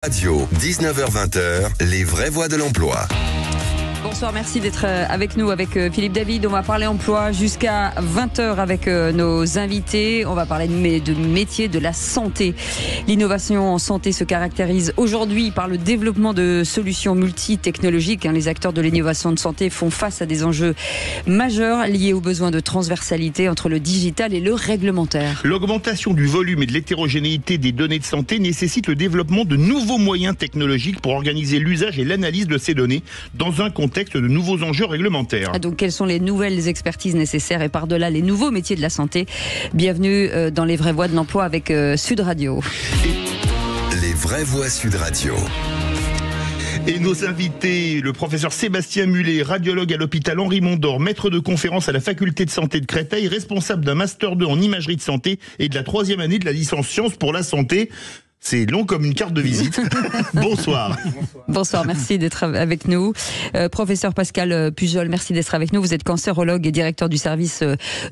Radio, 19h-20h, les vraies voix de l'emploi. Bonsoir, merci d'être avec nous, avec Philippe David. On va parler emploi jusqu'à 20h avec nos invités. On va parler de métier de la santé. L'innovation en santé se caractérise aujourd'hui par le développement de solutions multitechnologiques. Les acteurs de l'innovation de santé font face à des enjeux majeurs liés aux besoins de transversalité entre le digital et le réglementaire. L'augmentation du volume et de l'hétérogénéité des données de santé nécessite le développement de nouveaux moyens technologiques pour organiser l'usage et l'analyse de ces données dans un contexte de nouveaux enjeux réglementaires. Donc, quelles sont les nouvelles expertises nécessaires et par-delà les nouveaux métiers de la santé? Bienvenue dans les vraies voix de l'emploi avec Sud Radio. Les vraies voix Sud Radio. Et nos invités, le professeur Sébastien Mullet, radiologue à l'hôpital Henri Mondor, maître de conférence à la faculté de santé de Créteil, responsable d'un master 2 en imagerie de santé et de la 3e année de la licence sciences pour la santé. C'est long comme une carte de visite. Bonsoir. Bonsoir, merci d'être avec nous. Professeur Pascal Pujol, merci d'être avec nous. Vous êtes cancérologue et directeur du service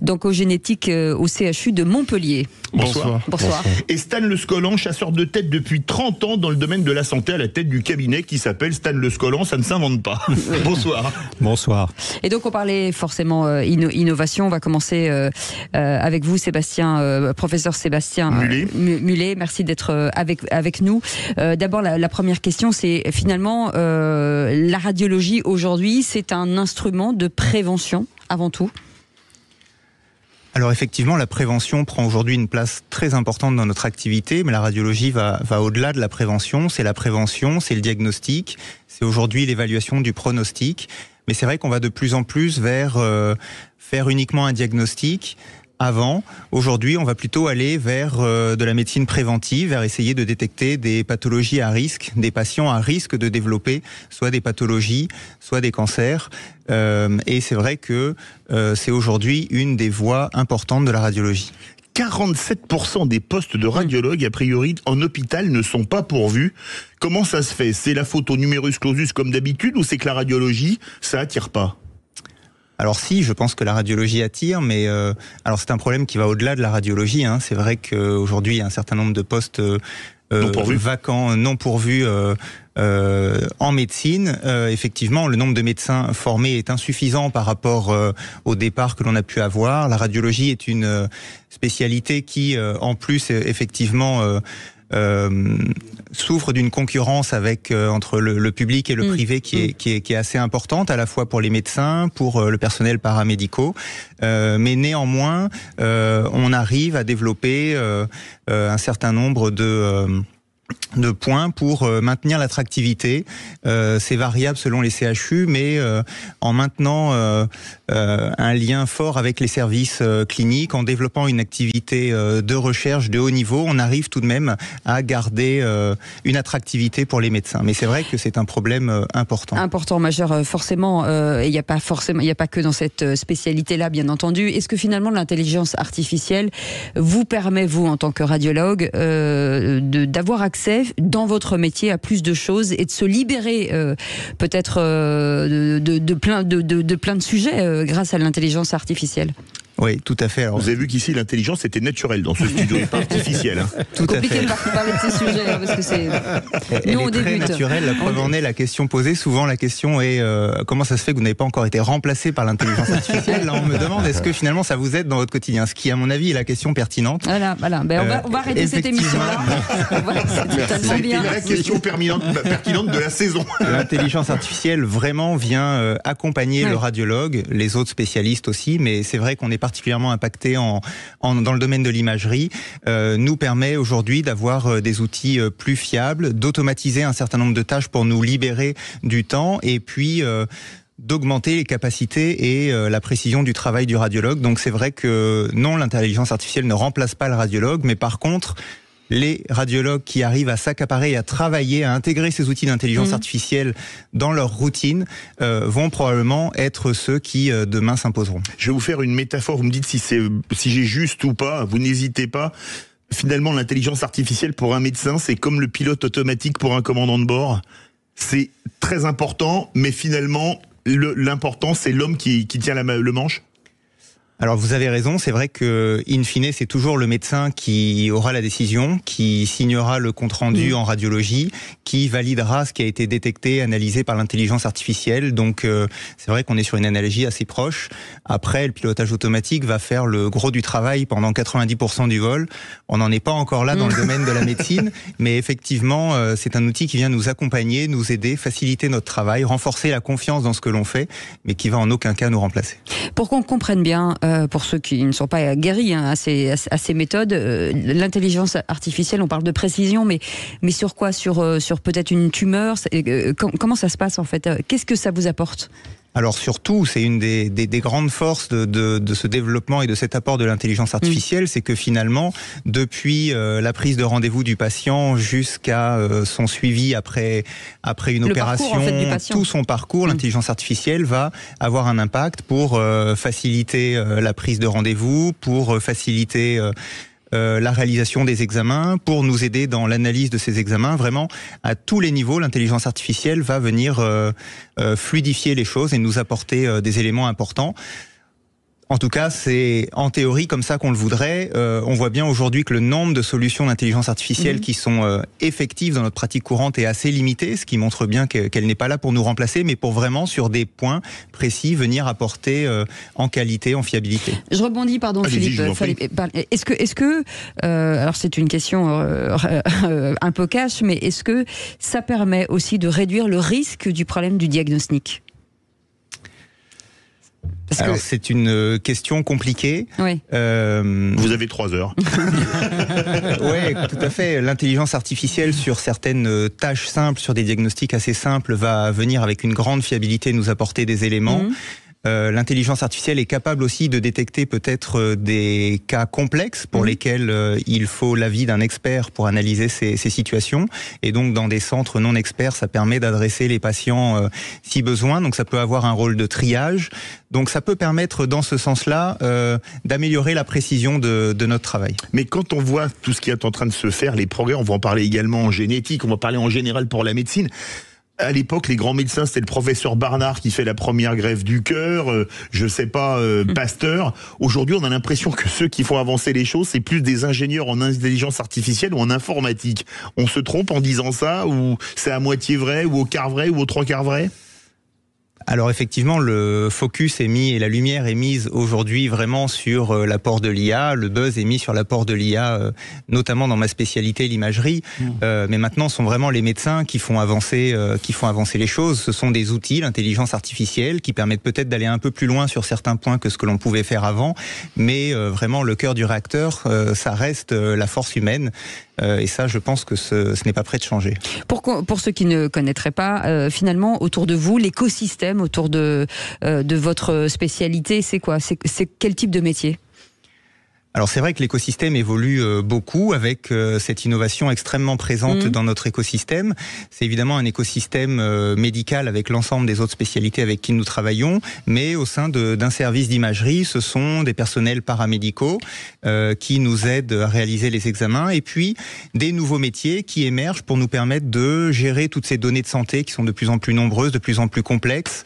d'oncogénétique au CHU de Montpellier. Bonsoir. Bonsoir. Et Stan Le Scollan, chasseur de tête depuis 30 ans dans le domaine de la santé, à la tête du cabinet qui s'appelle Stan Le Scollan, ça ne s'invente pas. Oui. Bonsoir. Bonsoir. Et donc on parlait forcément innovation. On va commencer avec vous, Sébastien, professeur Sébastien Mullet. Merci d'être avec nous. D'abord, la première question, c'est finalement la radiologie aujourd'hui, c'est un instrument de prévention avant tout. Alors effectivement, la prévention prend aujourd'hui une place très importante dans notre activité, mais la radiologie va au-delà de la prévention. C'est la prévention, c'est le diagnostic, c'est aujourd'hui l'évaluation du pronostic. Mais c'est vrai qu'on va de plus en plus vers faire uniquement un diagnostic. Avant, aujourd'hui, on va plutôt aller vers de la médecine préventive, vers essayer de détecter des pathologies à risque, des patients à risque de développer soit des pathologies, soit des cancers. Et c'est vrai que c'est aujourd'hui une des voies importantes de la radiologie. 47% des postes de radiologue, a priori, en hôpital ne sont pas pourvus. Comment ça se fait? C'est la faute au numerus clausus comme d'habitude ou c'est que la radiologie, ça attire pas? Alors si, je pense que la radiologie attire, mais alors c'est un problème qui va au-delà de la radiologie. C'est vrai qu'aujourd'hui, il y a un certain nombre de postes vacants, non pourvus en médecine. Effectivement, le nombre de médecins formés est insuffisant par rapport au départ que l'on a pu avoir. La radiologie est une spécialité qui, en plus, effectivement... souffre d'une concurrence avec entre le public et le privé qui est assez importante, à la fois pour les médecins, pour le personnel paramédicaux, mais néanmoins on arrive à développer un certain nombre de points pour maintenir l'attractivité. C'est variable selon les CHU, mais en maintenant un lien fort avec les services cliniques, en développant une activité de recherche de haut niveau, on arrive tout de même à garder une attractivité pour les médecins. Mais c'est vrai que c'est un problème important. Important, majeur, forcément. Il n'y a pas que dans cette spécialité-là, bien entendu. Est-ce que finalement l'intelligence artificielle vous permet, vous, en tant que radiologue, d'avoir accès dans votre métier à plus de choses et de se libérer peut-être de plein de sujets grâce à l'intelligence artificielle? Oui, tout à fait. Alors, vous avez vu qu'ici, l'intelligence était naturelle dans ce studio, et pas artificielle. Tout à fait. Compliqué de parler de ces sujets, parce que c'est... Elle est très naturelle, la preuve en est la question posée. Souvent, la question est comment ça se fait que vous n'avez pas encore été remplacé par l'intelligence artificielle? Là, on me demande, est-ce que finalement, ça vous aide dans votre quotidien? Ce qui, à mon avis, est la question pertinente. Voilà. Ben, on va arrêter cette émission-là. C'est une vraie question pertinente de la saison. L'intelligence artificielle, vraiment, vient accompagner le radiologue, les autres spécialistes aussi, mais c'est vrai qu'on est particulièrement impacté dans le domaine de l'imagerie, nous permet aujourd'hui d'avoir des outils plus fiables, d'automatiser un certain nombre de tâches pour nous libérer du temps et puis d'augmenter les capacités et la précision du travail du radiologue. Donc c'est vrai que non, l'intelligence artificielle ne remplace pas le radiologue, mais par contre, les radiologues qui arrivent à s'accaparer et à travailler, à intégrer ces outils d'intelligence artificielle dans leur routine vont probablement être ceux qui demain s'imposeront. Je vais vous faire une métaphore, vous me dites si j'ai juste ou pas, vous n'hésitez pas. Finalement, l'intelligence artificielle pour un médecin, c'est comme le pilote automatique pour un commandant de bord. C'est très important, mais finalement, l'important, c'est l'homme qui tient le manche. Alors vous avez raison, c'est vrai que in fine c'est toujours le médecin qui aura la décision, qui signera le compte-rendu en radiologie, qui validera ce qui a été détecté, analysé par l'intelligence artificielle. Donc c'est vrai qu'on est sur une analogie assez proche. Après, le pilotage automatique va faire le gros du travail pendant 90% du vol. On n'en est pas encore là dans le domaine de la médecine, mais effectivement c'est un outil qui vient nous accompagner, nous aider, faciliter notre travail, renforcer la confiance dans ce que l'on fait, mais qui va en aucun cas nous remplacer. Pour qu'on comprenne bien, pour ceux qui ne sont pas guéris à ces méthodes, l'intelligence artificielle, on parle de précision, mais sur quoi ? Sur peut-être une tumeur ? Comment ça se passe en fait ? Qu'est-ce que ça vous apporte ? Alors surtout, c'est une des grandes forces de ce développement et de cet apport de l'intelligence artificielle, c'est que finalement, depuis la prise de rendez-vous du patient jusqu'à son suivi après une opération, parcours, en fait, tout son parcours, l'intelligence artificielle va avoir un impact pour faciliter la prise de rendez-vous, pour faciliter la réalisation des examens, pour nous aider dans l'analyse de ces examens. Vraiment, à tous les niveaux, l'intelligence artificielle va venir fluidifier les choses et nous apporter des éléments importants. En tout cas, c'est en théorie comme ça qu'on le voudrait. On voit bien aujourd'hui que le nombre de solutions d'intelligence artificielle qui sont effectives dans notre pratique courante est assez limité, ce qui montre bien qu'elle n'est pas là pour nous remplacer, mais pour vraiment, sur des points précis, venir apporter en qualité, en fiabilité. Je rebondis, pardon, Philippe. Est-ce que alors c'est une question un peu cash, mais est-ce que ça permet aussi de réduire le risque du problème du diagnostic ? Alors c'est une question compliquée. Oui. Vous avez 3 heures. Oui, tout à fait. L'intelligence artificielle sur certaines tâches simples, sur des diagnostics assez simples, va venir avec une grande fiabilité nous apporter des éléments. L'intelligence artificielle est capable aussi de détecter peut-être des cas complexes pour lesquels il faut l'avis d'un expert pour analyser ces situations. Et donc dans des centres non experts, ça permet d'adresser les patients si besoin. Donc ça peut avoir un rôle de triage. Donc ça peut permettre dans ce sens-là d'améliorer la précision de notre travail. Mais quand on voit tout ce qui est en train de se faire, les progrès, on va en parler également en génétique, on va parler en général pour la médecine. À l'époque, les grands médecins, c'était le professeur Barnard qui fait la première greffe du cœur, Pasteur. Aujourd'hui, on a l'impression que ceux qui font avancer les choses, c'est plus des ingénieurs en intelligence artificielle ou en informatique. On se trompe en disant ça, ou c'est à moitié vrai, ou au quart vrai, ou aux 3/4 vrai ? Alors effectivement, le focus est mis et la lumière est mise aujourd'hui vraiment sur l'apport de l'IA. Le buzz est mis sur l'apport de l'IA, notamment dans ma spécialité, l'imagerie. Mais maintenant, ce sont vraiment les médecins qui font avancer les choses. Ce sont des outils, l'intelligence artificielle, qui permettent peut-être d'aller un peu plus loin sur certains points que ce que l'on pouvait faire avant. Mais vraiment, le cœur du réacteur, ça reste la force humaine. Et ça, je pense que ce n'est pas prêt de changer. Pour ceux qui ne connaîtraient pas, finalement, autour de vous, l'écosystème autour de votre spécialité, c'est quoi ? C'est quel type de métier ? Alors c'est vrai que l'écosystème évolue beaucoup avec cette innovation extrêmement présente dans notre écosystème. C'est évidemment un écosystème médical avec l'ensemble des autres spécialités avec qui nous travaillons, mais au sein d'un service d'imagerie, ce sont des personnels paramédicaux qui nous aident à réaliser les examens et puis des nouveaux métiers qui émergent pour nous permettre de gérer toutes ces données de santé qui sont de plus en plus nombreuses, de plus en plus complexes.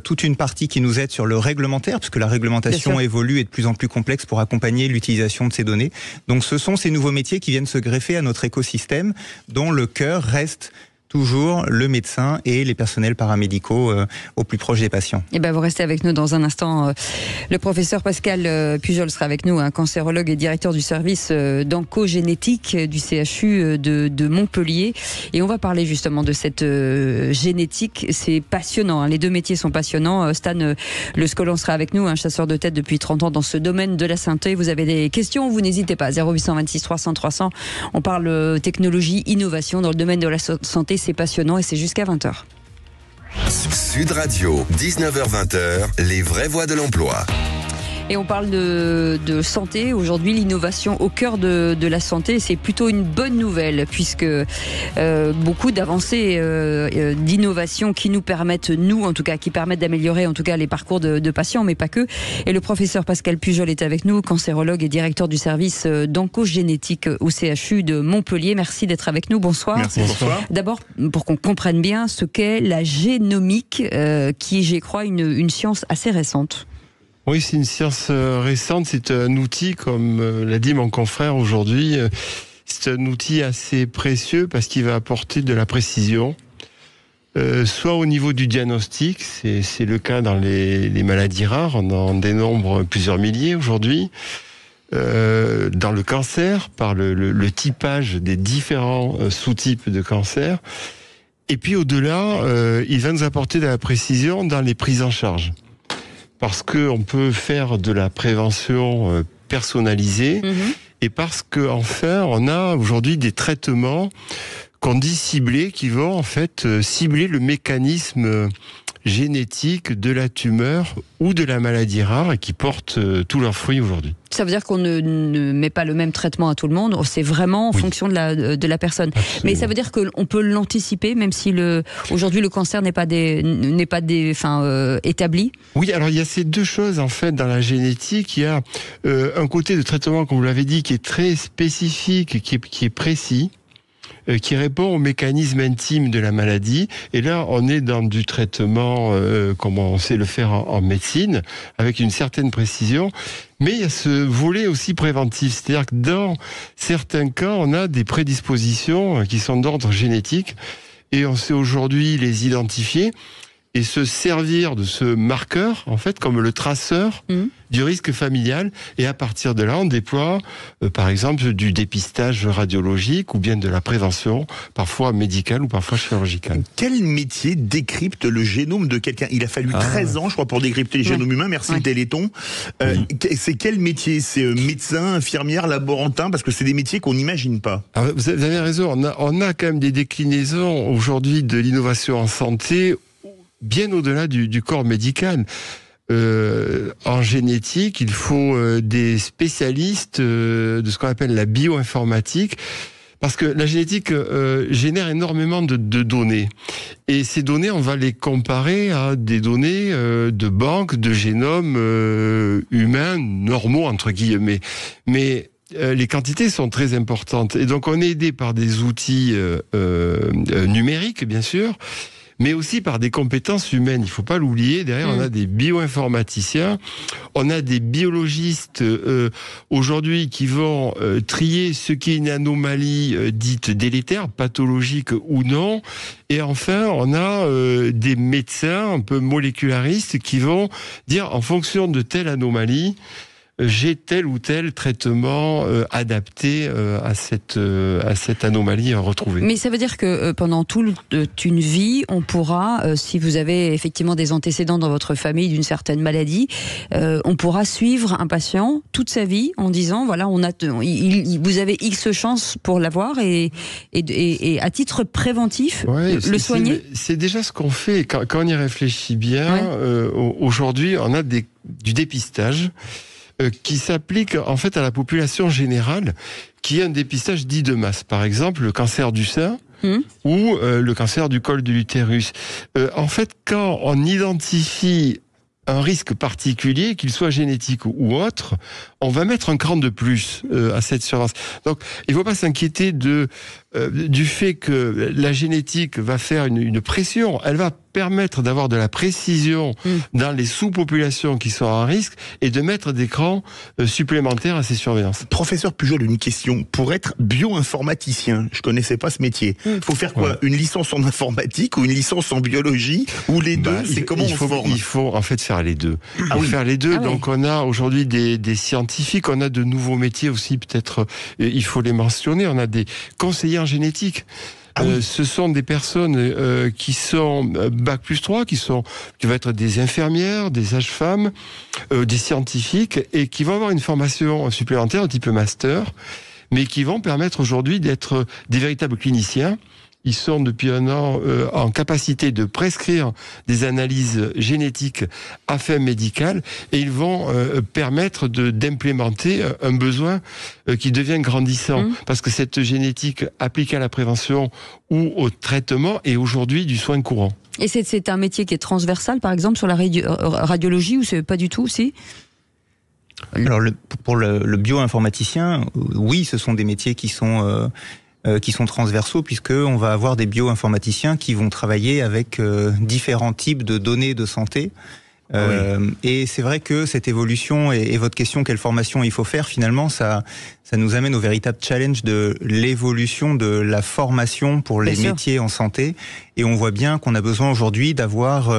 Toute une partie qui nous aide sur le réglementaire, puisque la réglementation évolue et est de plus en plus complexe pour accompagner l'utilisation de ces données. Donc ce sont ces nouveaux métiers qui viennent se greffer à notre écosystème, dont le cœur reste toujours le médecin et les personnels paramédicaux au plus proche des patients. Et vous restez avec nous dans un instant. Le professeur Pascal Pujol sera avec nous, cancérologue et directeur du service d'oncogénétique du CHU de Montpellier. Et on va parler justement de cette génétique. C'est passionnant. Les deux métiers sont passionnants. Stan Le Scolan sera avec nous, un chasseur de tête depuis 30 ans dans ce domaine de la santé. Vous avez des questions, vous n'hésitez pas. 0826 300 300. On parle technologie, innovation dans le domaine de la santé. C'est passionnant et c'est jusqu'à 20h. Sud Radio, 19h-20h, les vraies voix de l'emploi. Et on parle de santé. Aujourd'hui, l'innovation au cœur de la santé, c'est plutôt une bonne nouvelle puisque beaucoup d'avancées d'innovation qui nous permettent, nous en tout cas, qui permettent d'améliorer en tout cas les parcours de patients, mais pas que. Et le professeur Pascal Pujol est avec nous, cancérologue et directeur du service d'oncogénétique au CHU de Montpellier. Merci d'être avec nous. Bonsoir. Merci. Bonsoir. D'abord, pour qu'on comprenne bien ce qu'est la génomique, qui est, je crois, une science assez récente. Oui, c'est une science récente, c'est un outil, comme l'a dit mon confrère aujourd'hui, c'est un outil assez précieux parce qu'il va apporter de la précision, soit au niveau du diagnostic, c'est le cas dans les maladies rares, on en dénombre plusieurs milliers aujourd'hui, dans le cancer, par le typage des différents sous-types de cancer, et puis au-delà, il va nous apporter de la précision dans les prises en charge. Parce qu'on peut faire de la prévention personnalisée et parce qu'enfin, on a aujourd'hui des traitements qu'on dit ciblés qui vont en fait cibler le mécanisme génétique de la tumeur ou de la maladie rare et qui portent tous leurs fruits aujourd'hui. Ça veut dire qu'on ne met pas le même traitement à tout le monde, c'est vraiment en fonction de la personne. Absolument. Mais ça veut dire qu'on peut l'anticiper, même si aujourd'hui le cancer n'est pas établi. Oui, alors il y a ces deux choses en fait dans la génétique. Il y a un côté de traitement, comme vous l'avez dit, qui est très spécifique, qui est précis, qui répond au mécanisme intime de la maladie. Et là, on est dans du traitement comme on sait le faire en médecine, avec une certaine précision. Mais il y a ce volet aussi préventif. C'est-à-dire que dans certains cas, on a des prédispositions qui sont d'ordre génétique et on sait aujourd'hui les identifier et se servir de ce marqueur, en fait, comme le traceur du risque familial. Et à partir de là, on déploie, par exemple, du dépistage radiologique ou bien de la prévention, parfois médicale ou parfois chirurgicale. Quel métier décrypte le génome de quelqu'un ? Il a fallu 13 ans, je crois, pour décrypter les génomes humains. Merci le Téléthon. C'est quel métier ? C'est médecin, infirmière, laborantin ? Parce que c'est des métiers qu'on n'imagine pas. Alors, vous avez raison. On a quand même des déclinaisons aujourd'hui de l'innovation en santé bien au-delà du corps médical. En génétique, il faut des spécialistes de ce qu'on appelle la bioinformatique, parce que la génétique génère énormément de données. Et ces données, on va les comparer à des données de banques, de génomes humains, normaux, entre guillemets. Mais les quantités sont très importantes. Et donc, on est aidé par des outils numériques, bien sûr, mais aussi par des compétences humaines. Il faut pas l'oublier. Derrière, on a des bioinformaticiens, on a des biologistes aujourd'hui qui vont trier ce qui est une anomalie dite délétère, pathologique ou non. Et enfin, on a des médecins un peu molécularistes qui vont dire, en fonction de telle anomalie, j'ai tel ou tel traitement adapté à cette anomalie retrouvée. Mais ça veut dire que pendant toute une vie, on pourra, si vous avez effectivement des antécédents dans votre famille d'une certaine maladie, on pourra suivre un patient toute sa vie en disant, voilà, vous avez X chances pour l'avoir et à titre préventif, le soigner. C'est déjà ce qu'on fait quand on y réfléchit bien. Aujourd'hui, on a du dépistage qui s'applique en fait à la population générale, qui est un dépistage dit de masse. Par exemple, le cancer du sein ou le cancer du col de l'utérus. En fait, quand on identifie un risque particulier, qu'il soit génétique ou autre, on va mettre un cran de plus à cette surveillance. Donc, il ne faut pas s'inquiéter du fait que la génétique va faire une pression. Elle va permettre d'avoir de la précision dans les sous-populations qui sont à risque et de mettre des crans supplémentaires à ces surveillances. Professeur Pujol, une question. Pour être bioinformaticien, je connaissais pas ce métier. Il faut faire quoi ? Une licence en informatique ou une licence en biologie ou les deux ? Il faut en fait faire les deux. Faire les deux. Donc on a aujourd'hui des scientifiques, on a de nouveaux métiers aussi, peut-être il faut les mentionner. On a des conseillers en génétique. Ce sont des personnes qui sont Bac+3, qui vont être des infirmières, des sages-femmes, des scientifiques, et qui vont avoir une formation supplémentaire, un type master, mais qui vont permettre aujourd'hui d'être des véritables cliniciens. Ils sont depuis un an en capacité de prescrire des analyses génétiques à fin médicale et ils vont permettre d'implémenter un besoin qui devient grandissant. Parce que cette génétique appliquée à la prévention ou au traitement est aujourd'hui du soin courant. Et c'est un métier qui est transversal, par exemple, sur la radiologie, ou c'est pas du tout, si ? Alors, pour le bioinformaticien, oui, ce sont des métiers qui sont transversaux, puisque on va avoir des bioinformaticiens qui vont travailler avec différents types de données de santé Et c'est vrai que cette évolution et votre question, quelle formation il faut faire, finalement, ça nous amène au véritable challenge de l'évolution de la formation pour les métiers en santé. Et on voit bien qu'on a besoin aujourd'hui d'avoir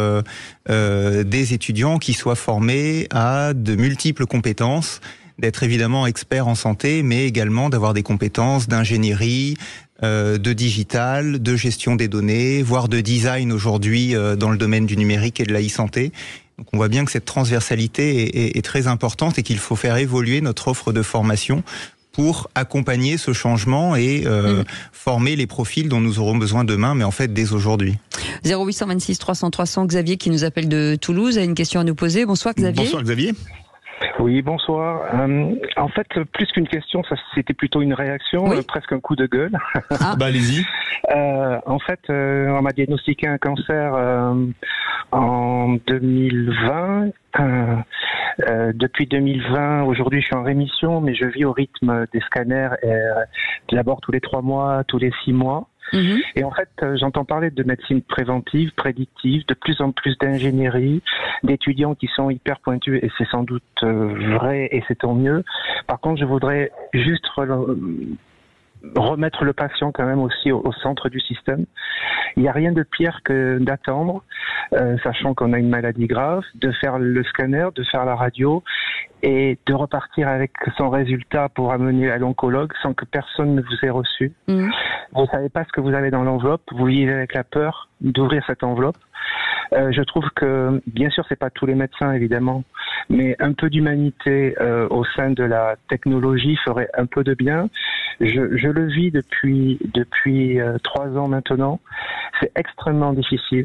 des étudiants qui soient formés à de multiples compétences, d'être évidemment experts en santé, mais également d'avoir des compétences d'ingénierie, de digital, de gestion des données, voire de design aujourd'hui dans le domaine du numérique et de la e-santé. Donc on voit bien que cette transversalité est très importante et qu'il faut faire évoluer notre offre de formation pour accompagner ce changement et former les profils dont nous aurons besoin demain, mais en fait dès aujourd'hui. 0826 300 300, Xavier qui nous appelle de Toulouse a une question à nous poser. Bonsoir Xavier. Bonsoir Xavier. Oui, bonsoir. En fait, plus qu'une question, ça c'était plutôt une réaction, presque un coup de gueule. Allez-y. En fait, on m'a diagnostiqué un cancer en 2020. Depuis 2020, aujourd'hui, je suis en rémission, mais je vis au rythme des scanners d'abord tous les 3 mois, tous les 6 mois. Et en fait, j'entends parler de médecine préventive, prédictive, de plus en plus d'ingénierie, d'étudiants qui sont hyper pointus, et c'est sans doute vrai, et c'est tant mieux. Par contre, je voudrais juste remettre le patient quand même aussi au centre du système. Il n'y a rien de pire que d'attendre, sachant qu'on a une maladie grave, de faire le scanner, de faire la radio et de repartir avec son résultat pour amener à l'oncologue sans que personne ne vous ait reçu. Vous ne savez pas ce que vous avez dans l'enveloppe, vous vivez avec la peur d'ouvrir cette enveloppe. Je trouve que, bien sûr, c'est pas tous les médecins, évidemment, mais un peu d'humanité au sein de la technologie ferait un peu de bien. Je le vis depuis 3 ans maintenant. C'est extrêmement difficile.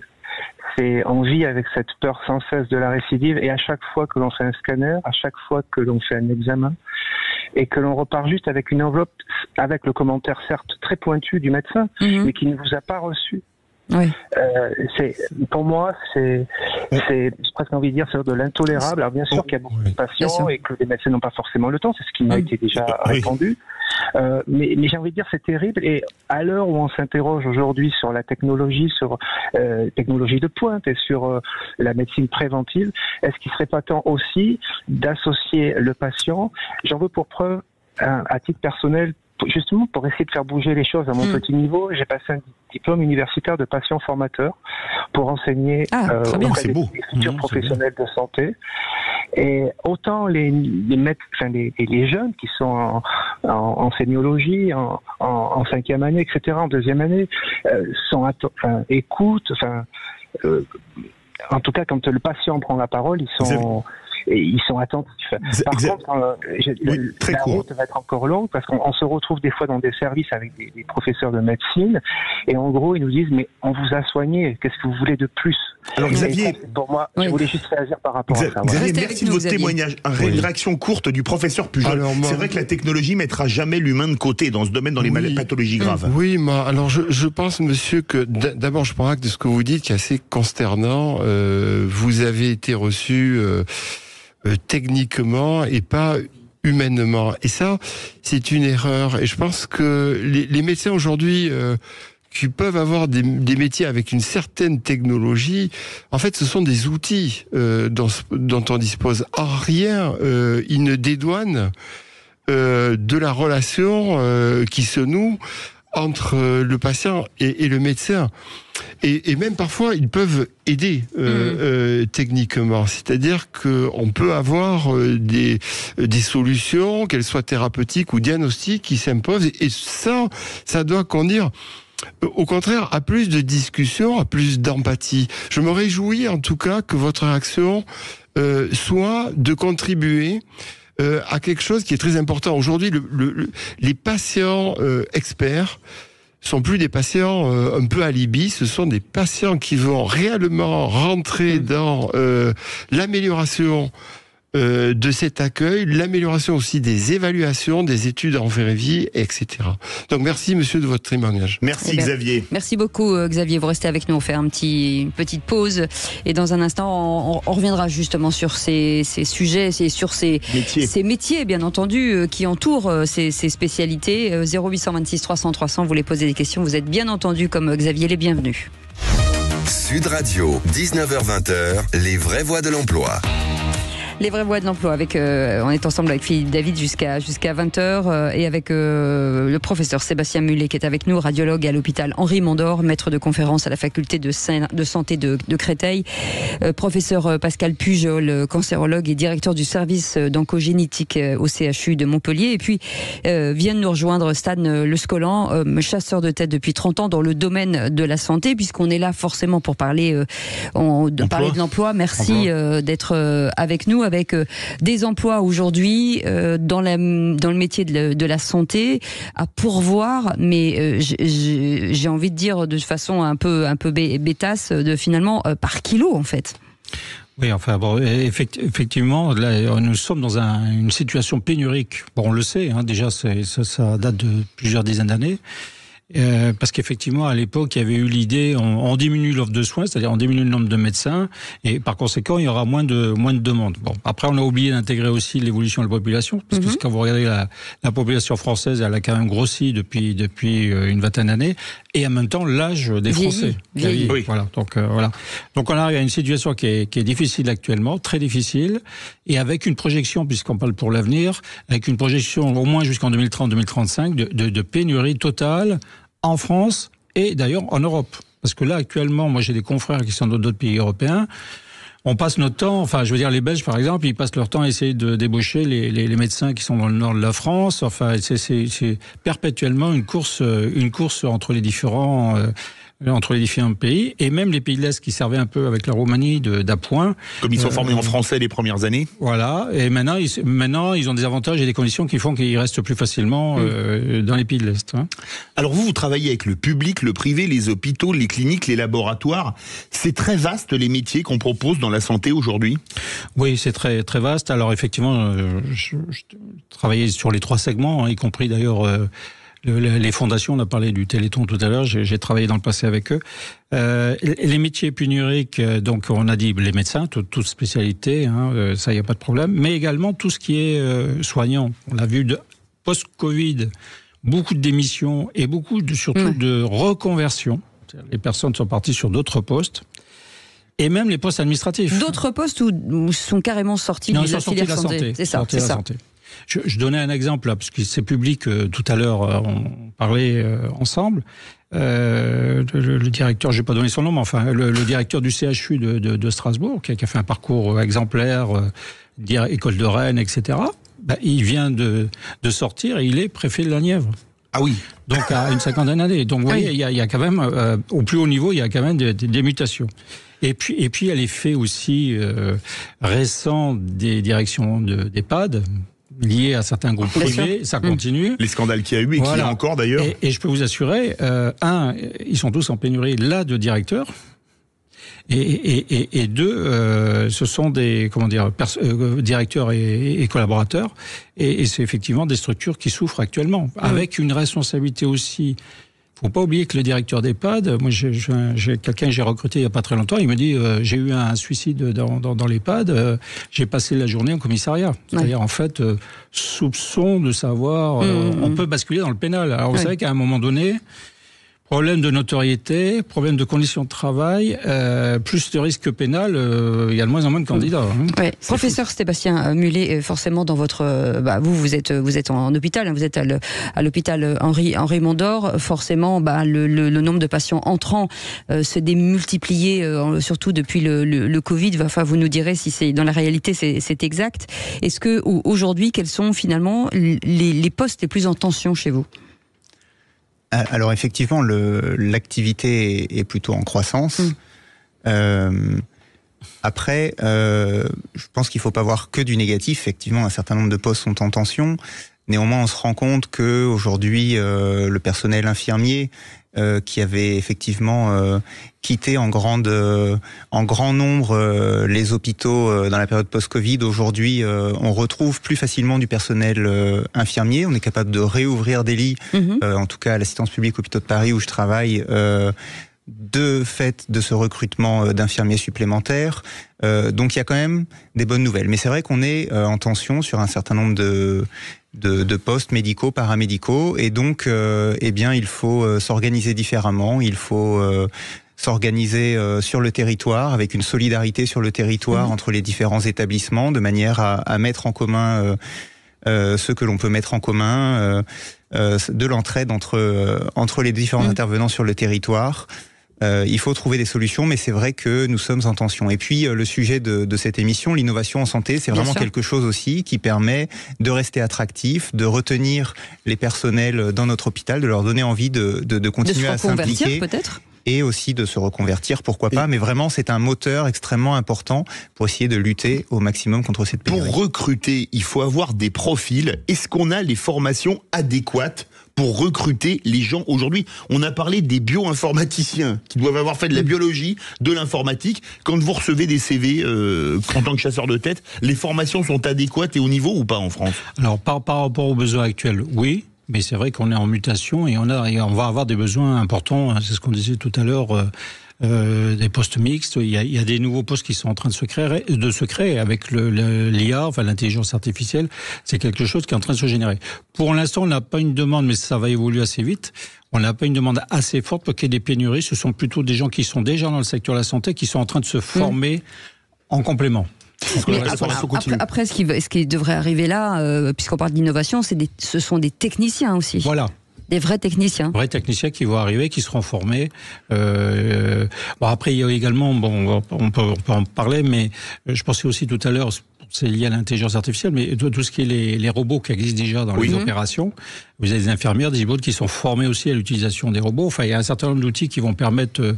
On vit avec cette peur sans cesse de la récidive, et à chaque fois que l'on fait un scanner, à chaque fois que l'on fait un examen, et que l'on repart juste avec une enveloppe, avec le commentaire certes très pointu du médecin, mais qui ne vous a pas reçu. Oui. Pour moi, j'ai presque envie de dire c'est de l'intolérable. Alors bien sûr qu'il y a beaucoup de patients et que les médecins n'ont pas forcément le temps, c'est ce qui m'a été déjà répondu. Mais j'ai envie de dire c'est terrible, et à l'heure où on s'interroge aujourd'hui sur la technologie, sur technologie de pointe et sur la médecine préventive, est-ce qu'il serait pas temps aussi d'associer le patient? J'en veux pour preuve, à titre personnel, justement pour essayer de faire bouger les choses à mon petit niveau, j'ai passé un diplôme universitaire de patient formateur pour enseigner auprès des futurs professionnels de santé. Et autant les jeunes qui sont en sémiologie, en 5e année, etc., en 2e année, écoutent, en tout cas quand le patient prend la parole, ils sont attentifs. Par contre, la route va être encore longue parce qu'on se retrouve des fois dans des services avec des professeurs de médecine, et en gros ils nous disent mais on vous a soigné, qu'est-ce que vous voulez de plus? Alors Xavier, pour moi, je voulais juste réagir par rapport à ça. Xavier, merci de votre témoignage. Une réaction courte du professeur Pujol. C'est vrai que la technologie mettra jamais l'humain de côté dans ce domaine, dans les pathologies graves. Oui, alors je pense, monsieur, que d'abord je prends acte de ce que vous dites qui est assez consternant. Vous avez été reçu techniquement et pas humainement. Et ça, c'est une erreur. Et je pense que les médecins aujourd'hui qui peuvent avoir des métiers avec une certaine technologie, en fait, ce sont des outils dont on dispose. En rien, ils ne dédouanent de la relation qui se noue entre le patient et le médecin. Et même parfois, ils peuvent aider techniquement. C'est-à-dire qu'on peut avoir des solutions, qu'elles soient thérapeutiques ou diagnostiques, qui s'imposent. Et ça doit conduire, au contraire, à plus de discussion, à plus d'empathie. Je me réjouis en tout cas que votre réaction soit de contribuer à quelque chose qui est très important. Aujourd'hui, les patients experts sont plus des patients un peu alibi, ce sont des patients qui vont réellement rentrer dans l'amélioration de cet accueil, l'amélioration aussi des évaluations, des études en vraie vie, etc. Donc merci monsieur de votre témoignage. Merci Xavier. Merci beaucoup Xavier, vous restez avec nous, on fait une petite pause et dans un instant on reviendra justement sur ces sujets et sur ces métiers bien entendu qui entourent ces spécialités. 0826 300 300, vous voulez poser des questions, vous êtes bien entendu comme Xavier les bienvenus. Sud Radio, 19h-20h, les vraies voix de l'emploi. Les vraies voix de l'emploi. On est ensemble avec Philippe David jusqu'à 20h et avec le professeur Sébastien Mullet qui est avec nous, radiologue à l'hôpital Henri Mondor, maître de conférence à la faculté de santé de Créteil, professeur Pascal Pujol, cancérologue et directeur du service d'oncogénétique au CHU de Montpellier. Et puis vient de nous rejoindre Stan Le Scolan, chasseur de tête depuis 30 ans dans le domaine de la santé, puisqu'on est là forcément pour parler de l'emploi. Merci d'être avec nous, avec des emplois aujourd'hui dans le métier de la santé à pourvoir, mais j'ai envie de dire de façon un peu bêtasse, finalement par kilo en fait. Oui, enfin bon, effectivement, là, nous sommes dans une situation pénurique. Bon, on le sait, hein, déjà, ça date de plusieurs dizaines d'années. Parce qu'effectivement, à l'époque, il y avait eu l'idée, on diminue l'offre de soins, c'est-à-dire on diminue le nombre de médecins, et par conséquent, il y aura moins de demandes. Bon, après, on a oublié d'intégrer aussi l'évolution de la population, parce que quand vous regardez la population française, elle a quand même grossi depuis une vingtaine d'années, et en même temps, l'âge des Français. Vieilli. Oui. Voilà. Donc voilà. Donc on arrive à une situation qui est difficile actuellement, très difficile, et avec une projection, puisqu'on parle pour l'avenir, avec une projection au moins jusqu'en 2030-2035 de pénurie totale en France et d'ailleurs en Europe. Parce que là, actuellement, moi j'ai des confrères qui sont dans d'autres pays européens. On passe notre temps, enfin je veux dire les Belges par exemple, ils passent leur temps à essayer de débaucher les médecins qui sont dans le nord de la France. Enfin c'est perpétuellement une course entre les différents pays, et même les pays de l'Est qui servaient un peu avec la Roumanie d'appoint. Comme ils sont formés en français les premières années. Voilà, et maintenant ils ont des avantages et des conditions qui font qu'ils restent plus facilement dans les pays de l'Est. Hein. Alors vous travaillez avec le public, le privé, les hôpitaux, les cliniques, les laboratoires. C'est très vaste les métiers qu'on propose dans la santé aujourd'hui. Oui, c'est très très vaste. Alors effectivement, je travaillais sur les 3 segments, hein, y compris d'ailleurs les fondations. On a parlé du Téléthon tout à l'heure, j'ai travaillé dans le passé avec eux. Les métiers pénuriques, donc on a dit les médecins, toute spécialité, hein, ça y a pas de problème, mais également tout ce qui est soignant. On a vu post-Covid, beaucoup de démissions et surtout de reconversions. Les personnes sont parties sur d'autres postes. Et même les postes administratifs. D'autres postes où sont carrément sortis de la filière santé. C'est ça. Je donnais un exemple là, parce que c'est public. Tout à l'heure, on parlait ensemble. Le directeur, je vais pas donner son nom, mais enfin le directeur du CHU de Strasbourg, qui a fait un parcours exemplaire, école de Rennes, etc. Il vient de sortir et il est préfet de la Nièvre. Ah oui. Donc à une 50aine d'années. Donc vous voyez, il y a quand même au plus haut niveau, il y a quand même des mutations. Et puis il y a l'effet aussi récent des directions d'EHPAD liées à certains groupes privés, ça continue. Les scandales qu'il y a eu et qu'il y a encore d'ailleurs. Et je peux vous assurer, ils sont tous en pénurie là de directeurs. Et deux, ce sont des directeurs et collaborateurs, et c'est effectivement des structures qui souffrent actuellement, avec une responsabilité aussi. Faut pas oublier que le directeur d'EHPAD, moi j'ai quelqu'un que j'ai recruté il y a pas très longtemps, il me dit j'ai eu un suicide dans l'EHPAD, j'ai passé la journée au commissariat. C'est-à-dire en fait soupçon de savoir, on peut basculer dans le pénal. Alors vous savez qu'à un moment donné, problème de notoriété, problème de conditions de travail, plus de risque pénal, il y a de moins en moins de candidats. Hein. Ouais. Professeur Sébastien Mullet, forcément dans votre, vous êtes en hôpital, vous êtes à l'hôpital Henri Mondor, forcément le nombre de patients entrants se démultiplier, surtout depuis le Covid. Enfin, vous nous direz si c'est dans la réalité c'est exact. Est-ce que aujourd'hui, quels sont finalement les postes les plus en tension chez vous ? Alors effectivement, l'activité est plutôt en croissance. Après, je pense qu'il ne faut pas voir que du négatif. Effectivement, un certain nombre de postes sont en tension. Néanmoins, on se rend compte que aujourd'hui, le personnel infirmier qui avait effectivement quitté en grand nombre les hôpitaux dans la période post-Covid, aujourd'hui, on retrouve plus facilement du personnel infirmier. On est capable de réouvrir des lits, en tout cas à l'Assistance publique Hôpitaux de Paris où je travaille, de fait de ce recrutement d'infirmiers supplémentaires. Donc il y a quand même des bonnes nouvelles. Mais c'est vrai qu'on est en tension sur un certain nombre de postes médicaux, paramédicaux, et donc il faut s'organiser différemment, il faut s'organiser sur le territoire, avec une solidarité sur le territoire entre les différents établissements, de manière à mettre en commun ce que l'on peut mettre en commun, de l'entraide entre les différents intervenants sur le territoire. Il faut trouver des solutions, mais c'est vrai que nous sommes en tension. Et puis, le sujet de cette émission, l'innovation en santé, c'est vraiment quelque chose aussi qui permet de rester attractif, de retenir les personnels dans notre hôpital, de leur donner envie de continuer à s'impliquer. Peut-être et aussi de se reconvertir, pourquoi pas. Mais vraiment, c'est un moteur extrêmement important pour essayer de lutter au maximum contre cette pénurie. Pour recruter, il faut avoir des profils. Est-ce qu'on a les formations adéquates pour recruter les gens aujourd'hui? On a parlé des bioinformaticiens qui doivent avoir fait de la biologie, de l'informatique. Quand vous recevez des CV en tant que chasseur de tête, les formations sont adéquates et au niveau ou pas en France? Alors, par rapport aux besoins actuels, oui. Mais c'est vrai qu'on est en mutation et on va avoir des besoins importants. C'est ce qu'on disait tout à l'heure, des postes mixtes. Il y a des nouveaux postes qui sont en train de se créer avec l'IA, enfin l'intelligence artificielle. C'est quelque chose qui est en train de se générer. Pour l'instant, on n'a pas une demande, mais ça va évoluer assez vite. On n'a pas une demande assez forte pour qu'il y ait des pénuries. Ce sont plutôt des gens qui sont déjà dans le secteur de la santé, qui sont en train de se former en complément. Mais après, ce qui devrait arriver là, puisqu'on parle d'innovation, ce sont des techniciens aussi. Voilà. Des vrais techniciens. Vrais techniciens qui vont arriver, qui seront formés. Bon, après, il y a également, on peut en parler, mais je pensais aussi tout à l'heure, c'est lié à l'intelligence artificielle, mais tout ce qui est les robots qui existent déjà dans les opérations. Vous avez des infirmières, des hybrides qui sont formés aussi à l'utilisation des robots. Enfin, il y a un certain nombre d'outils qui vont permettre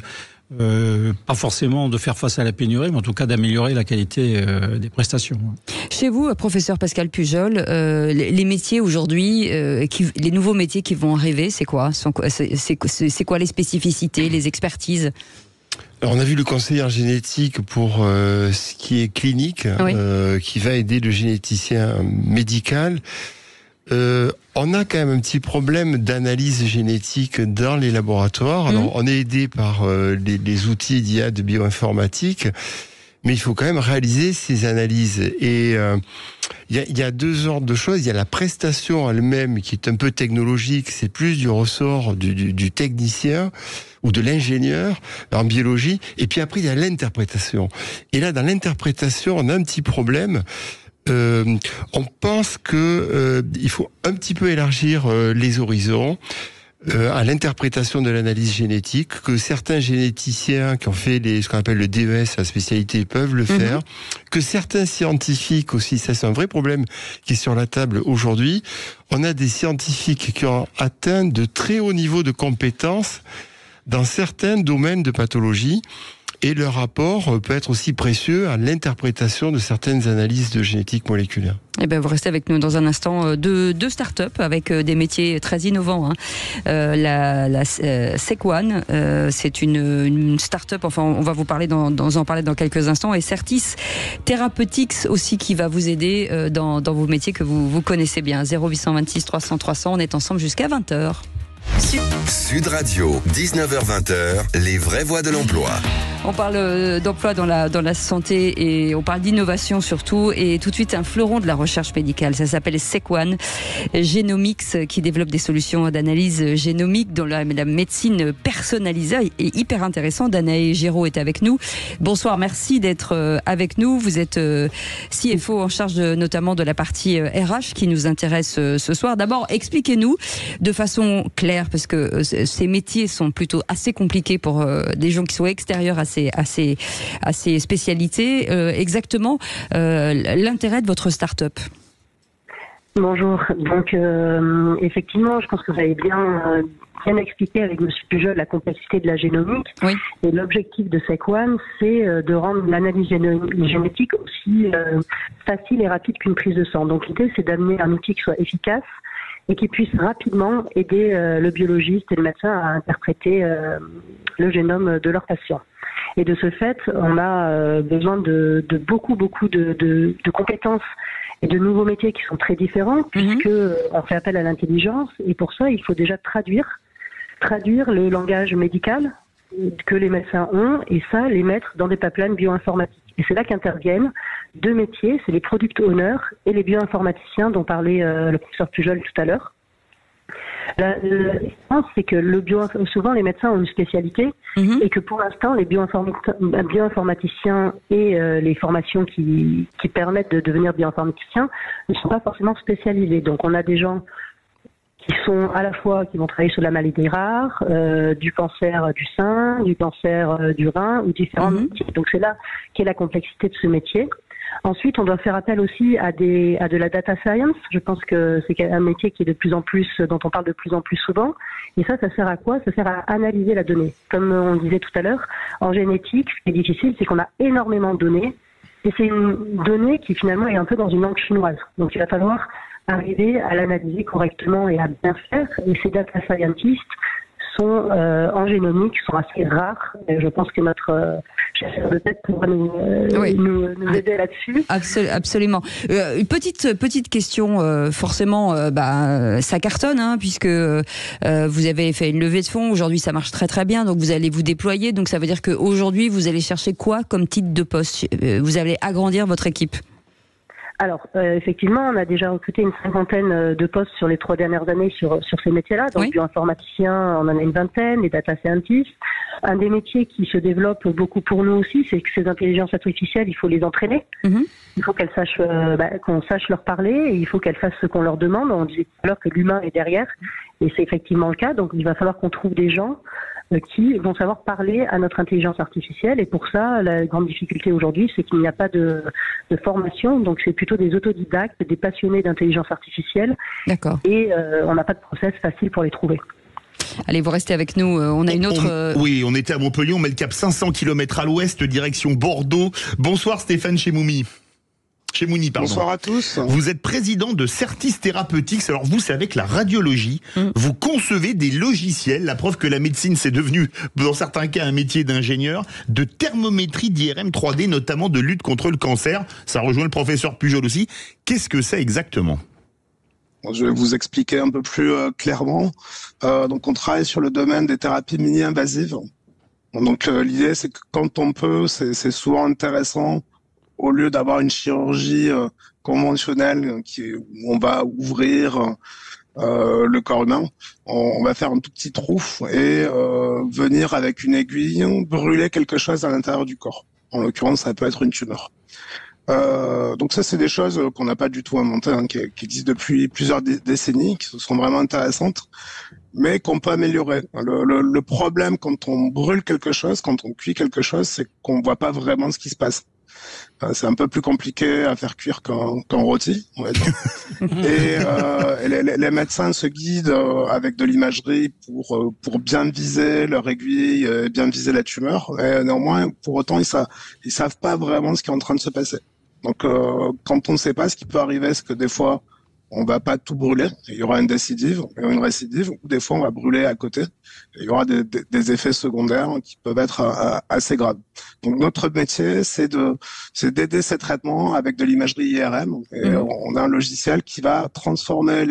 pas forcément de faire face à la pénurie, mais en tout cas d'améliorer la qualité des prestations. Chez vous, professeur Pascal Pujol, les métiers aujourd'hui, les nouveaux métiers qui vont arriver, c'est quoi? C'est quoi les spécificités, les expertises? Alors on a vu le conseiller en génétique pour ce qui est clinique, qui va aider le généticien médical. On a quand même un petit problème d'analyse génétique dans les laboratoires. Alors, on est aidé par les outils d'IA de bioinformatique, mais il faut quand même réaliser ces analyses. Et il y a deux ordres de choses. Il y a la prestation elle-même qui est un peu technologique, c'est plus du ressort du technicien ou de l'ingénieur en biologie. Et puis après, il y a l'interprétation. Et là, dans l'interprétation, on a un petit problème. On pense que il faut un petit peu élargir les horizons à l'interprétation de l'analyse génétique, que certains généticiens qui ont fait ce qu'on appelle le DES, la spécialité, peuvent le faire, que certains scientifiques aussi, ça c'est un vrai problème qui est sur la table aujourd'hui. On a des scientifiques qui ont atteint de très hauts niveaux de compétences dans certains domaines de pathologie. Et leur rapport peut être aussi précieux à l'interprétation de certaines analyses de génétique moléculaire. Eh ben, vous restez avec nous dans un instant. Deux start-up avec des métiers très innovants. La SecOne, c'est une start-up. Enfin, on va vous parler en parler dans quelques instants. Et Certis Therapeutics aussi qui va vous aider dans vos métiers que vous connaissez bien. 0826 300 300. On est ensemble jusqu'à 20h. Sud Radio, 19h-20h, les vraies voix de l'emploi. On parle d'emploi dans la santé et on parle d'innovation surtout. Et tout de suite, un fleuron de la recherche médicale. Ça s'appelle SecOne Genomics qui développe des solutions d'analyse génomique dans la médecine personnalisée et hyper intéressant. Danae Giraud est avec nous. Bonsoir, merci d'être avec nous. Vous êtes CFO en charge notamment de la partie RH qui nous intéresse ce soir. D'abord, expliquez-nous de façon claire, parce que ces métiers sont plutôt assez compliqués pour des gens qui sont extérieurs à ces spécialités. Exactement l'intérêt de votre start-up. Bonjour. Donc, effectivement, je pense que vous avez bien expliqué avec M. Pujol la complexité de la génomique. Oui. Et l'objectif de SecOne, c'est de rendre l'analyse génétique aussi facile et rapide qu'une prise de sang. Donc, l'idée, c'est d'amener un outil qui soit efficace et qui puisse rapidement aider le biologiste et le médecin à interpréter le génome de leur patient. Et de ce fait, on a besoin de beaucoup de compétences et de nouveaux métiers qui sont très différents, puisque on fait appel à l'intelligence. Et pour ça, il faut déjà traduire le langage médical que les médecins ont, et ça, les mettre dans des pipelines bioinformatiques. Et c'est là qu'interviennent deux métiers, c'est les product owners et les bioinformaticiens dont parlait le professeur Pujol tout à l'heure. La différence, c'est que souvent les médecins ont une spécialité et que pour l'instant, les bioinformaticiens et les formations qui permettent de devenir bioinformaticiens ne sont pas forcément spécialisés. Donc on a des gens qui sont à la fois qui vont travailler sur la maladie rare, du cancer du sein, du cancer du rein ou différents métiers. Donc c'est là qu'est la complexité de ce métier. Ensuite, on doit faire appel aussi à de la data science. Je pense que c'est un métier qui est dont on parle de plus en plus souvent. Et ça sert à quoi? Ça sert à analyser la donnée. Comme on disait tout à l'heure, en génétique, ce qui est difficile, c'est qu'on a énormément de données. Et c'est une donnée qui finalement est un peu dans une langue chinoise. Donc il va falloir arriver à l'analyser correctement et à bien faire. Et ces data scientists sont en génomique, sont assez rares. Et je pense que notre chasseur de tête pourra nous aider là-dessus. Absolument. Une petite question, forcément, ça cartonne, hein, puisque vous avez fait une levée de fonds. Aujourd'hui, ça marche très très bien, donc vous allez vous déployer. Donc ça veut dire qu'aujourd'hui, vous allez chercher quoi comme titre de poste? Vous allez agrandir votre équipe? Alors, effectivement, on a déjà recruté une 50aine de postes sur les 3 dernières années sur ces métiers-là. Donc, bioinformaticiens, on en a une 20aine, les data scientists. Un des métiers qui se développe beaucoup pour nous aussi, c'est que ces intelligences artificielles, il faut les entraîner. Il faut qu'elles sachent, qu'on sache leur parler et il faut qu'elles fassent ce qu'on leur demande. On disait tout à l'heure que l'humain est derrière et c'est effectivement le cas. Donc, il va falloir qu'on trouve des gens qui vont savoir parler à notre intelligence artificielle. Et pour ça, la grande difficulté aujourd'hui, c'est qu'il n'y a pas de formation. Donc, c'est plutôt des autodidactes, des passionnés d'intelligence artificielle. D'accord. Et on n'a pas de process facile pour les trouver. Allez, vous restez avec nous. On a une autre... Oui, on était à Montpellier, on met le cap 500 km à l'ouest, direction Bordeaux. Bonsoir Stéphane Chemouni. Bonsoir à tous. Vous êtes président de Certis Therapeutics. Alors vous savez que la radiologie, vous concevez des logiciels, la preuve que la médecine c'est devenu dans certains cas un métier d'ingénieur, de thermométrie d'IRM 3D, notamment de lutte contre le cancer. Ça rejoint le professeur Pujol aussi. Qu'est-ce que c'est exactement ? Je vais vous expliquer un peu plus clairement. Donc on travaille sur le domaine des thérapies mini-invasives. Donc l'idée c'est que quand on peut, c'est souvent intéressant, au lieu d'avoir une chirurgie conventionnelle où on va ouvrir le corps humain, on va faire un tout petit trou et venir avec une aiguille brûler quelque chose à l'intérieur du corps. En l'occurrence, ça peut être une tumeur. Donc ça, c'est des choses qu'on n'a pas du tout inventées, hein, qui existent depuis plusieurs décennies, qui sont vraiment intéressantes, mais qu'on peut améliorer. Le problème quand on brûle quelque chose, quand on cuit quelque chose, c'est qu'on voit pas vraiment ce qui se passe. C'est un peu plus compliqué à faire cuire qu'un rôti, on va dire. Et les médecins se guident avec de l'imagerie pour bien viser leur aiguille, bien viser la tumeur. Et néanmoins, pour autant, ils savent pas vraiment ce qui est en train de se passer. Donc, quand on ne sait pas, ce qui peut arriver, c'est que des fois, on va pas tout brûler. Il y aura une décidive et une récidive, ou des fois, on va brûler à côté. Et il y aura des effets secondaires qui peuvent être assez graves. Donc, notre métier, c'est d'aider ces traitements avec de l'imagerie IRM. Et on a un logiciel qui va transformer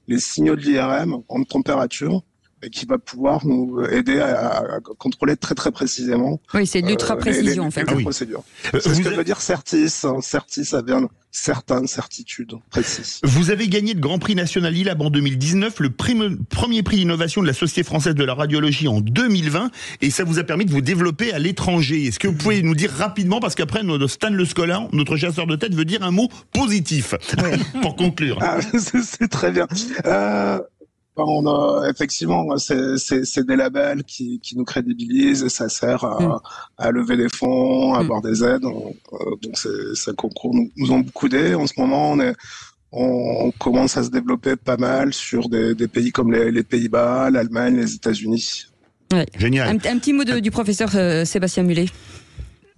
les signaux de l'IRM en température et qui va pouvoir nous aider à contrôler très très précisément. Oui, c'est de l'ultra-précision en fait. Les procédures. C'est ce que veut dire Certis. Certis, ça vient de certaines certitudes précises. Vous avez gagné le Grand Prix National ILAB en 2019, le premier prix d'innovation de la Société française de la radiologie en 2020, et ça vous a permis de vous développer à l'étranger. Est-ce que vous pouvez nous dire rapidement, parce qu'après Stan Le Scola, notre chasseur de tête, veut dire un mot positif, pour conclure. C'est très bien. On a, effectivement, c'est des labels qui nous crédibilisent et ça sert à lever des fonds, à avoir des aides. Donc c'est concours nous ont beaucoup aidé. En ce moment, on commence à se développer pas mal sur des pays comme les Pays-Bas, l'Allemagne, les États-Unis. Ouais. Génial. Un petit mot du professeur Sébastien Mullet.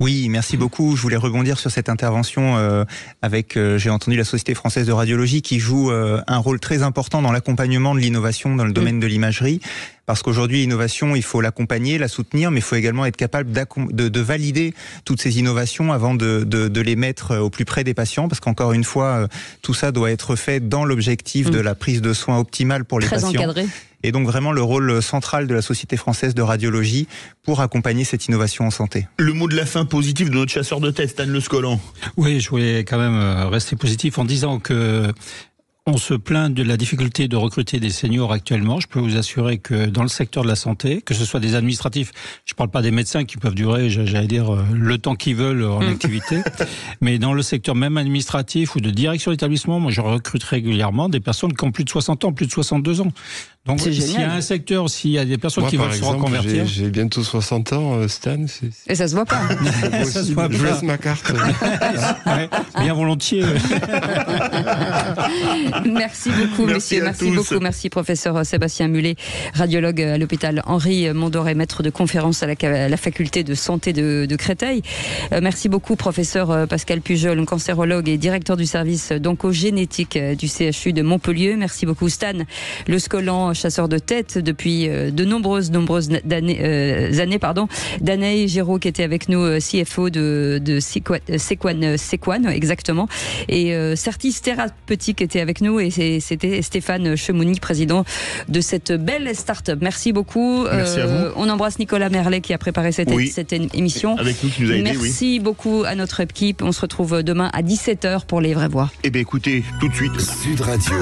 Oui, merci beaucoup. Je voulais rebondir sur cette intervention j'ai entendu la Société française de radiologie qui joue un rôle très important dans l'accompagnement de l'innovation dans le domaine de l'imagerie. Parce qu'aujourd'hui, l'innovation, il faut l'accompagner, la soutenir, mais il faut également être capable de valider toutes ces innovations avant de les mettre au plus près des patients. Parce qu'encore une fois, tout ça doit être fait dans l'objectif de la prise de soins optimale pour les patients. Très encadré. Et donc vraiment le rôle central de la Société française de radiologie pour accompagner cette innovation en santé. Le mot de la fin positif de notre chasseur de tête, Stan Le Scola. Oui, je voulais quand même rester positif en disant que On se plaint de la difficulté de recruter des seniors actuellement. Je peux vous assurer que dans le secteur de la santé, que ce soit des administratifs, je ne parle pas des médecins qui peuvent durer, j'allais dire, le temps qu'ils veulent en activité, mais dans le secteur même administratif ou de direction d'établissement, moi je recrute régulièrement des personnes qui ont plus de 60 ans, plus de 62 ans. Donc s'il y a un secteur, s'il y a des personnes qui veulent se reconvertir... J'ai bientôt 60 ans, Stan. Et ça se voit pas. Ça se voit je pas. laisse ma carte. Ouais, bien volontiers. Merci beaucoup, Merci messieurs. à Merci tous. beaucoup. Merci, professeur Sébastien Mullet, radiologue à l'hôpital Henri Mondoré, maître de conférence à la faculté de santé de Créteil. Merci beaucoup, professeur Pascal Pujol, cancérologue et directeur du service d'oncogénétique du CHU de Montpellier. Merci beaucoup, Stan Le Scollan, chasseur de tête depuis de nombreuses années. Danae Giraud qui était avec nous, CFO de Sequan, exactement. Et Certis Thérapeutique était avec nous et c'était Stéphane Chemouni, président de cette belle start-up. Merci beaucoup. Merci à vous. On embrasse Nicolas Merlet qui a préparé cette émission. Avec nous, qui nous a aidés, Merci beaucoup à notre équipe. On se retrouve demain à 17h pour Les Vraies Voix. Eh bien, écoutez, tout de suite. Sud Radio.